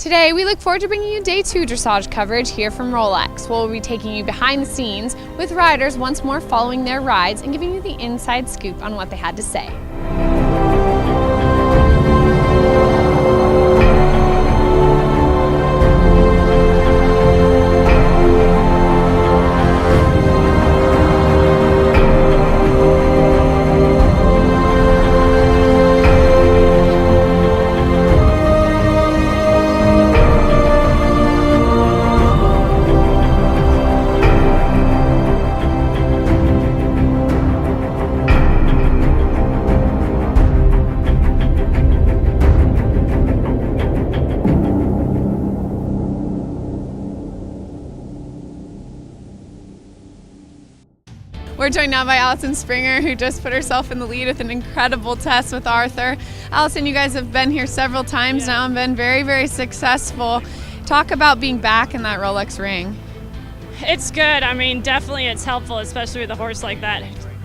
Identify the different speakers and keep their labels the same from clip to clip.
Speaker 1: Today, we look forward to bringing you Day 2 dressage coverage here from Rolex. We'll be taking you behind the scenes with riders once more following their rides and giving you the inside scoop on what they had to say. We're joined now by Allison Springer, who just put herself in the lead with an incredible test with Arthur. Allison, you guys have been here several times now and been very, very successful. Talk about being back in that Rolex ring.
Speaker 2: It's good. I mean, definitely it's helpful, especially with a horse like that,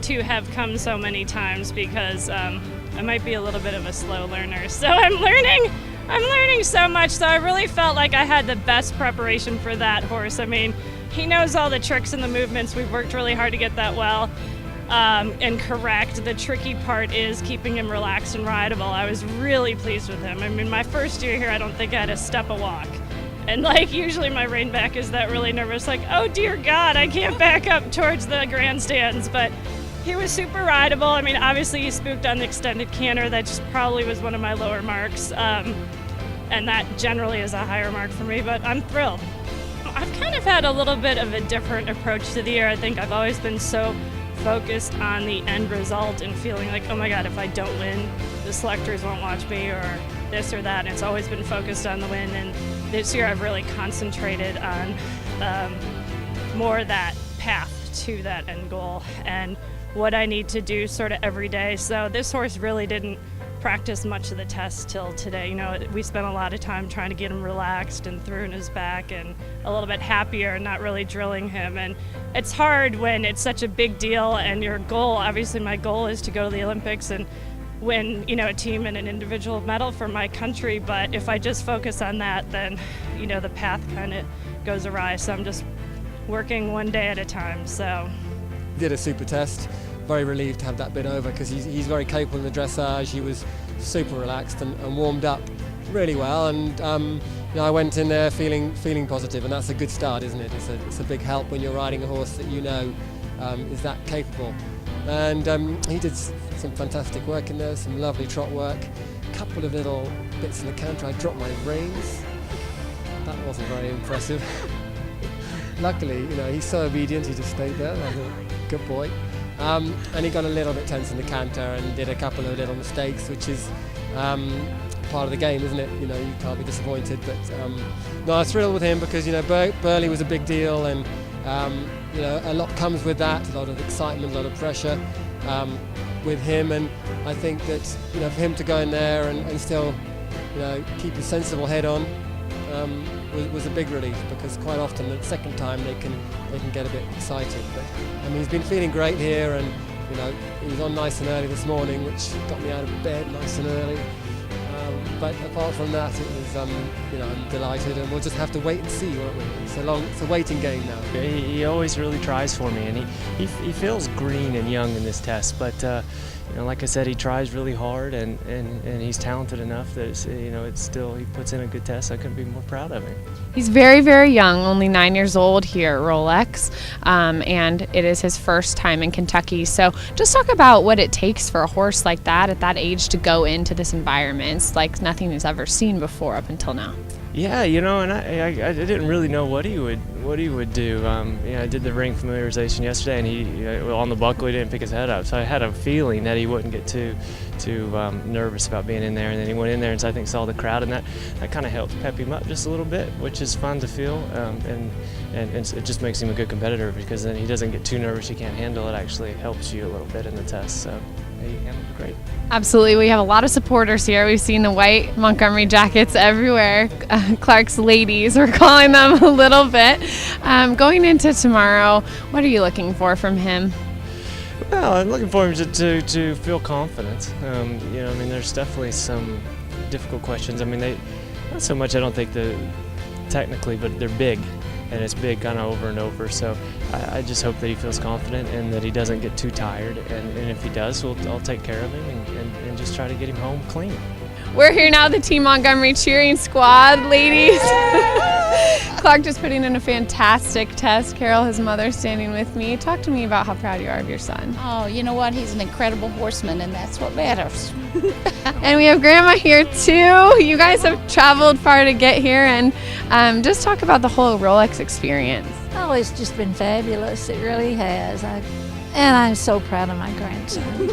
Speaker 2: to have come so many times because I might be a little bit of a slow learner. So I'm learning so much. So I really felt like I had the best preparation for that horse. I mean, he knows all the tricks and the movements. We've worked really hard to get that well and correct. The tricky part is keeping him relaxed and rideable. I was really pleased with him. I mean, my first year here, I don't think I had a step a walk. And like usually my rein back is that really nervous, like, oh dear God, I can't back up towards the grandstands. But he was super rideable. I mean, obviously he spooked on the extended canter. That just probably was one of my lower marks. And that generally is a higher mark for me, but I'm thrilled. I've kind of had a little bit of a different approach to the year. I think I've always been so focused on the end result and feeling like, oh my God, if I don't win, the selectors won't watch me or this or that. And it's always been focused on the win. And this year I've really concentrated on more that path to that end goal and what I need to do sort of every day. So this horse really didn't practice much of the test till today. You know, we spent a lot of time trying to get him relaxed and through in his back and a little bit happier and not really drilling him. And it's hard when it's such a big deal and your goal, obviously my goal is to go to the Olympics and win, you know, a team and an individual medal for my country. But if I just focus on that, then, you know, the path kind of goes awry. So I'm just working one day at a time. So
Speaker 3: did a super test. Very relieved to have that bit over because he's very capable in the dressage. He was super relaxed and warmed up really well. And you know, I went in there feeling positive, and that's a good start, isn't it? It's a big help when you're riding a horse that you know is that capable. And he did some fantastic work in there, some lovely trot work, a couple of little bits in the canter. I dropped my reins. That wasn't very impressive. Luckily, you know, he's so obedient. He just stayed there. I thought, good boy. And he got a little bit tense in the canter and did a couple of little mistakes, which is part of the game, isn't it? You know, you can't be disappointed. But no, I was thrilled with him because, you know, Burley was a big deal, and you know, a lot comes with that, a lot of excitement, a lot of pressure with him. And I think that, you know, for him to go in there and still, you know, keep a sensible head on was a big relief, because quite often the second time they can get a bit excited. But I mean, he's been feeling great here, and you know, he was on nice and early this morning, which got me out of bed nice and early. But apart from that, it was you know, I'm delighted, and we'll just have to wait and see, won't we? It's a waiting game now.
Speaker 4: He always really tries for me, and he feels green and young in this test, but you know, like I said, he tries really hard, and he's talented enough that it's, you know, it's still, he puts in a good test. I couldn't be more proud of him.
Speaker 1: He's very, very young, only 9 years old here at Rolex, and it is his first time in Kentucky. So just talk about what it takes for a horse like that at that age to go into this environment. It's like nothing he's ever seen before up until now.
Speaker 4: Yeah, you know, and I didn't really know what he would do. You know, I did the ring familiarization yesterday, and he on the buckle, he didn't pick his head up. So I had a feeling that he wouldn't get too nervous about being in there. And then he went in there, and so I think saw the crowd, and that kind of helped pep him up just a little bit, which is fun to feel. And it just makes him a good competitor, because then he doesn't get too nervous. He can't handle it. Actually helps you a little bit in the test. So he handled it great.
Speaker 1: Absolutely. We have a lot of supporters here. We've seen the white Montgomery jackets everywhere. Clark's ladies, we're calling them a little bit. Going into tomorrow, what are you looking for from him?
Speaker 4: Well, I'm looking for him to feel confident. You know, I mean, there's definitely some difficult questions. I mean, Not so much. I don't think technically, but they're big, and it's big kind of over and over. So I just hope that he feels confident and that he doesn't get too tired. And if he does, I'll take care of him and just try to get him home clean.
Speaker 1: We're here now, the Team Montgomery cheering squad, ladies. Clark just putting in a fantastic test. Carol, his mother, standing with me. Talk to me about how proud you are of your son.
Speaker 5: Oh, you know what? He's an incredible horseman, and that's what matters.
Speaker 1: And we have Grandma here too. You guys have traveled far to get here, and just talk about the whole Rolex experience.
Speaker 5: Oh, it's just been fabulous. It really has. And I'm so proud of my grandson.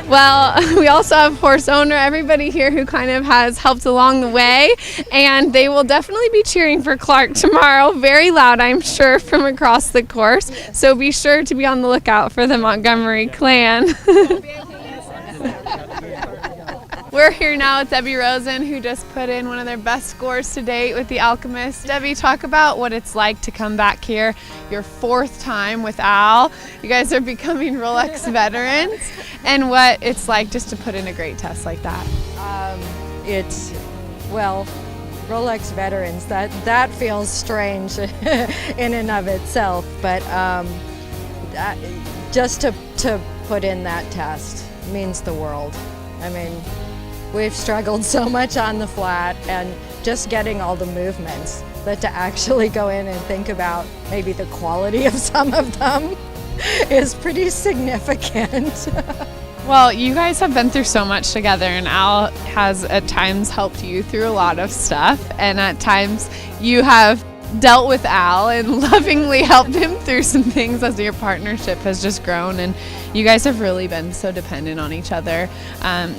Speaker 1: Well, we also have horse owner, everybody here who kind of has helped along the way, and they will definitely be cheering for Clark tomorrow, very loud, I'm sure, from across the course. So be sure to be on the lookout for the Montgomery clan. We're here now with Debbie Rosen, who just put in one of their best scores to date with the Alchemist. Debbie, talk about what it's like to come back here, your 4th time with Al. You guys are becoming Rolex veterans, and what it's like just to put in a great test like that.
Speaker 6: Well, Rolex veterans, that feels strange in and of itself, but just to put in that test means the world. I mean, we've struggled so much on the flat, and just getting all the movements, but to actually go in and think about maybe the quality of some of them is pretty significant.
Speaker 1: Well, you guys have been through so much together, and Al has at times helped you through a lot of stuff, and at times you have dealt with Al and lovingly helped him through some things as your partnership has just grown, and you guys have really been so dependent on each other.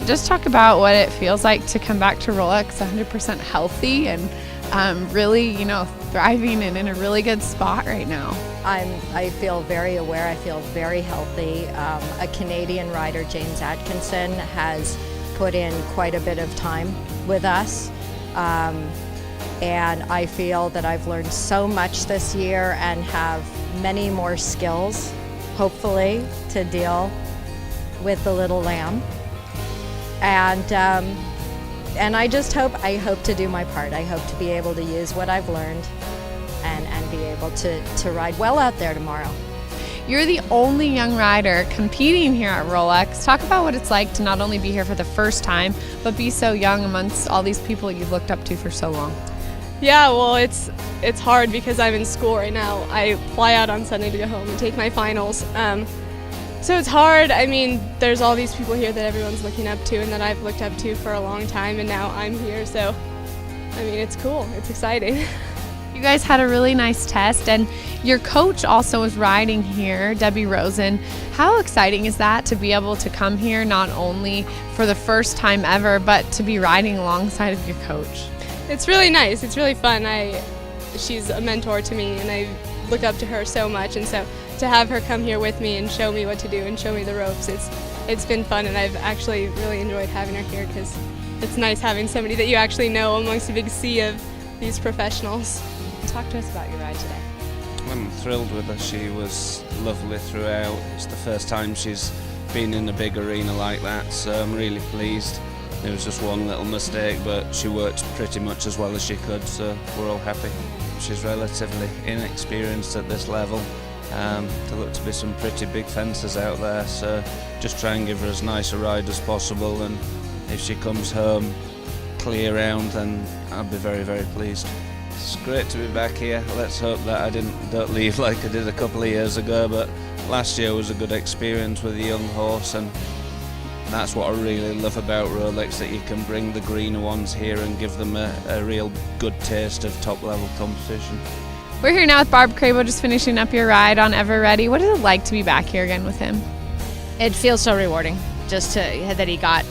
Speaker 1: Just talk about what it feels like to come back to Rolex 100% healthy and really, thriving and in a really good spot right now.
Speaker 6: I feel very aware. I feel very healthy. A Canadian rider, James Atkinson, has put in quite a bit of time with us. And I feel that I've learned so much this year and have many more skills, hopefully, to deal with the little lamb. And I just hope to do my part. I hope to be able to use what I've learned and be able to ride well out there tomorrow.
Speaker 1: You're the only young rider competing here at Rolex. Talk about what it's like to not only be here for the first time, but be so young amongst all these people you've looked up to for so long.
Speaker 7: Yeah, well, it's hard because I'm in school right now. I fly out on Sunday to go home and take my finals. So it's hard. I mean, there's all these people here that everyone's looking up to and that I've looked up to for a long time, and now I'm here. So, I mean, it's cool. It's exciting.
Speaker 1: You guys had a really nice test, and your coach also was riding here, Debbie Rosen. How exciting is that to be able to come here not only for the first time ever, but to be riding alongside of your coach?
Speaker 7: It's really nice. It's really fun. She's a mentor to me, and I look up to her so much, and so to have her come here with me and show me what to do and show me the ropes, it's been fun, and I've actually really enjoyed having her here because it's nice having somebody that you actually know amongst a big sea of these professionals.
Speaker 1: Talk to us about your ride today.
Speaker 8: I'm thrilled with her. She was lovely throughout. It's the first time she's been in a big arena like that, so I'm really pleased. There was just one little mistake, but she worked pretty much as well as she could, so we're all happy. She's relatively inexperienced at this level. There look to be some pretty big fences out there, so just try and give her as nice a ride as possible, and if she comes home clear round, then I'll be very, very pleased. It's great to be back here. Let's hope that I don't leave like I did a couple of years ago, but last year was a good experience with a young horse, and that's what I really love about Rolex, that you can bring the greener ones here and give them a real good taste of top level competition.
Speaker 1: We're here now with Barb Crabo, just finishing up your ride on Ever Ready. What is it like to be back here again with him?
Speaker 9: It feels so rewarding that he got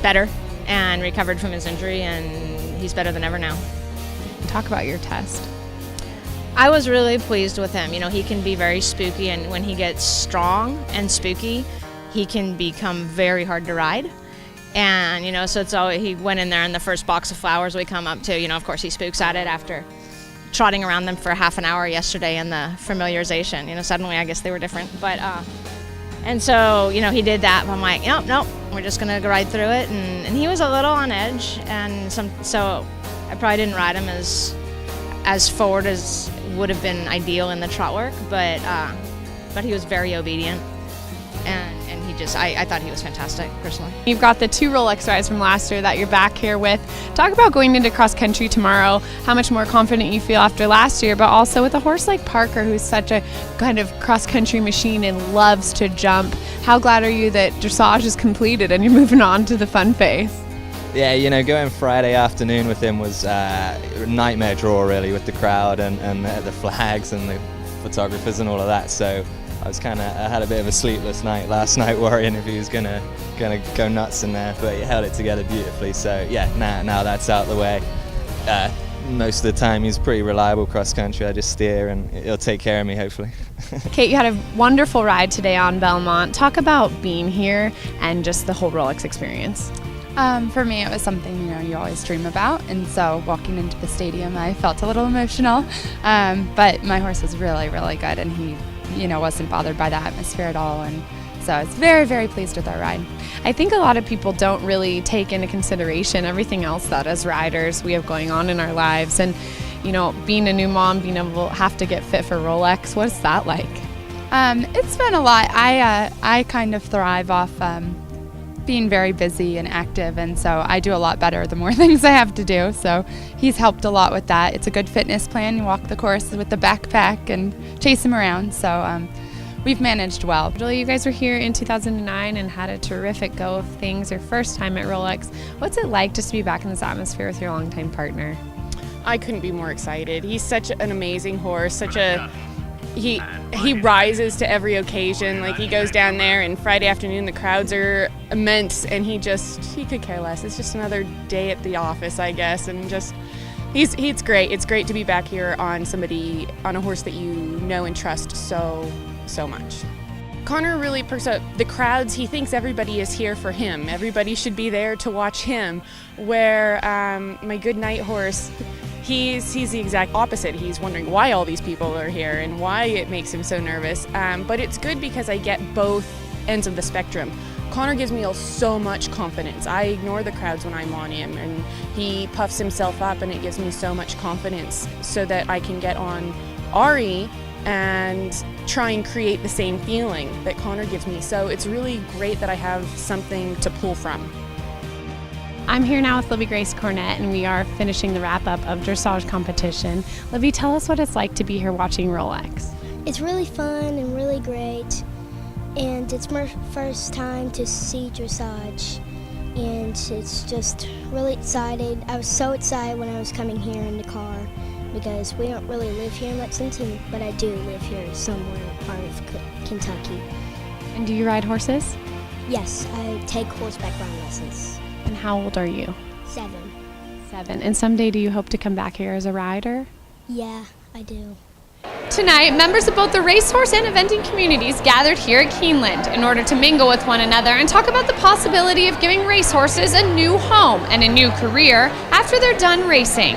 Speaker 9: better and recovered from his injury, and he's better than ever now.
Speaker 1: Talk about your test.
Speaker 9: I was really pleased with him. He can be very spooky, and when he gets strong and spooky, he can become very hard to ride. And, so it's always, he went in there in the first box of flowers we come up to, of course he spooks at it after trotting around them for half an hour yesterday in the familiarization. Suddenly I guess they were different. But, and so, he did that. But I'm like, nope, We're just gonna go ride through it, and he was a little on edge, and so I probably didn't ride him as forward as would have been ideal in the trot work, but he was very obedient, and I thought he was fantastic personally.
Speaker 1: You've got the 2 Rolex rides from last year that you're back here with. Talk about going into cross country tomorrow, how much more confident you feel after last year, but also with a horse like Parker, who's such a kind of cross country machine and loves to jump. How glad are you that dressage is completed and you're moving on to the fun phase?
Speaker 10: Yeah, you know, going Friday afternoon with him was a nightmare draw really, with the crowd and the flags and the photographers and all of that. So I had a bit of a sleepless night last night, worrying if he was gonna go nuts in there, but he held it together beautifully. So yeah, now that's out of the way. Most of the time he's pretty reliable cross country. I just steer and he'll take care of me hopefully.
Speaker 1: Kate, you had a wonderful ride today on Belmont. Talk about being here and just the whole Rolex experience.
Speaker 11: For me, it was something you always dream about, and so walking into the stadium, I felt a little emotional. But my horse was really, really good, and he, wasn't bothered by the atmosphere at all, and so I was very, very pleased with our ride.
Speaker 1: I think a lot of people don't really take into consideration everything else that as riders we have going on in our lives, and being a new mom, being able to have to get fit for Rolex. What's that like?
Speaker 11: It's been a lot. I kind of thrive off being very busy and active, and so I do a lot better the more things I have to do, so he's helped a lot with that. It's a good fitness plan. You walk the course with the backpack and chase him around, so we've managed well. Julie, you guys were here in 2009 and had a terrific go of things, your first time at Rolex. What's it like just to be back in this atmosphere with your longtime partner?
Speaker 12: I couldn't be more excited. He's such an amazing horse, he rises to every occasion. Like, he goes down there, and Friday afternoon the crowds are immense, and he could care less. It's just another day at the office, I guess, and he's great. It's great to be back here on a horse that you know and trust so much. Connor really perks up the crowds. He thinks everybody is here for him. Everybody should be there to watch him, where my good night horse, he's the exact opposite. He's wondering why all these people are here and why it makes him so nervous. But it's good because I get both ends of the spectrum. Connor gives me so much confidence. I ignore the crowds when I'm on him, and he puffs himself up, and it gives me so much confidence so that I can get on Ari and try and create the same feeling that Connor gives me. So it's really great that I have something to pull from.
Speaker 1: I'm here now with Libby Grace Cornett, and we are finishing the wrap-up of dressage competition. Libby, tell us what it's like to be here watching Rolex.
Speaker 13: It's really fun and really great, and it's my first time to see dressage, and it's just really excited. I was so excited when I was coming here in the car, because we don't really live here in Lexington, but I do live here somewhere part of Kentucky.
Speaker 1: And do you ride horses?
Speaker 13: Yes, I take horseback riding lessons.
Speaker 1: And how old are you?
Speaker 13: 7.
Speaker 1: 7. And someday do you hope to come back here as a rider?
Speaker 13: Yeah, I do.
Speaker 1: Tonight, members of both the racehorse and eventing communities gathered here at Keeneland in order to mingle with one another and talk about the possibility of giving racehorses a new home and a new career after they're done racing.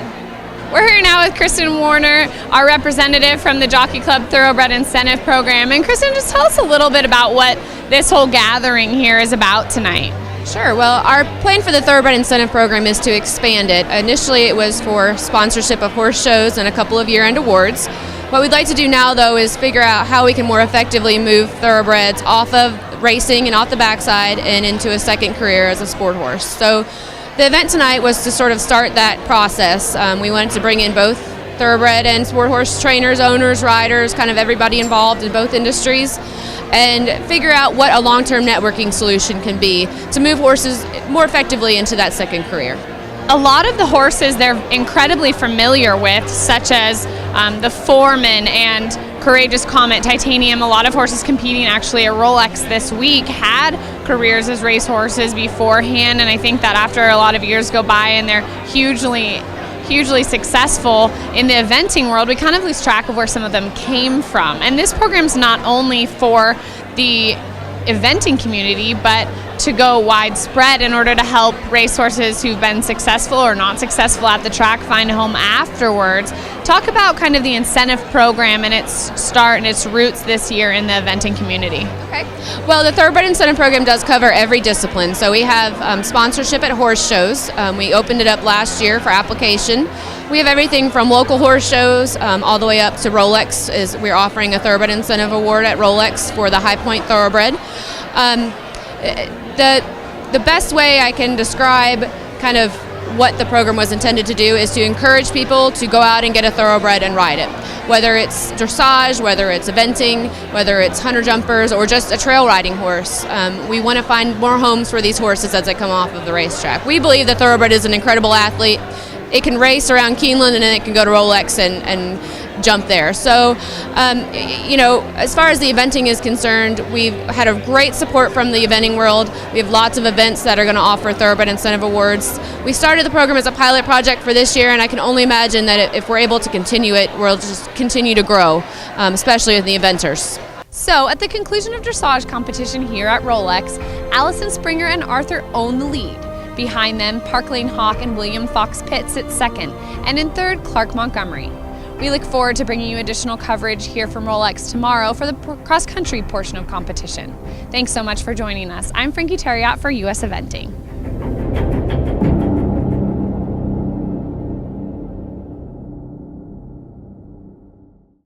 Speaker 1: We're here now with Kristen Warner, our representative from the Jockey Club Thoroughbred Incentive Program. And Kristen, just tell us a little bit about what this whole gathering here is about tonight.
Speaker 14: Sure. Well, our plan for the Thoroughbred Incentive Program is to expand it. Initially, it was for sponsorship of horse shows and a couple of year-end awards. What we'd like to do now, though, is figure out how we can more effectively move thoroughbreds off of racing and off the backside and into a second career as a sport horse. So the event tonight was to sort of start that process. We wanted to bring in both thoroughbred and sport horse trainers, owners, riders, kind of everybody involved in both industries, and figure out what a long-term networking solution can be to move horses more effectively into that second career.
Speaker 1: A lot of the horses they're incredibly familiar with, such as the Foreman and Courageous Comet, Titanium. A lot of horses competing actually at Rolex this week had careers as racehorses beforehand, and I think that after a lot of years go by and they're hugely successful in the eventing world, we kind of lose track of where some of them came from. And this program's not only for the eventing community, but to go widespread in order to help racehorses who've been successful or not successful at the track find a home afterwards. Talk about kind of the incentive program and its start and its roots this year in the eventing community.
Speaker 14: Okay. Well, the Thoroughbred Incentive Program does cover every discipline. So we have sponsorship at horse shows. We opened it up last year for application. We have everything from local horse shows all the way up to Rolex. We're offering a Thoroughbred Incentive Award at Rolex for the High Point Thoroughbred. The best way I can describe kind of what the program was intended to do is to encourage people to go out and get a thoroughbred and ride it. Whether it's dressage, whether it's eventing, whether it's hunter jumpers, or just a trail riding horse. We want to find more homes for these horses as they come off of the racetrack. We believe the thoroughbred is an incredible athlete. It can race around Keeneland and then it can go to Rolex and jump there. So, as far as the eventing is concerned, we've had a great support from the eventing world. We have lots of events that are going to offer Thoroughbred Incentive Awards. We started the program as a pilot project for this year, and I can only imagine that if we're able to continue it, we'll just continue to grow, especially with the eventers.
Speaker 1: So, at the conclusion of dressage competition here at Rolex, Allison Springer and Arthur own the lead. Behind them, Park Lane Hawk and William Fox Pitt sit second, and in third, Clark Montgomery. We look forward to bringing you additional coverage here from Rolex tomorrow for the cross-country portion of competition. Thanks so much for joining us. I'm Frankie Thieriot for US Eventing.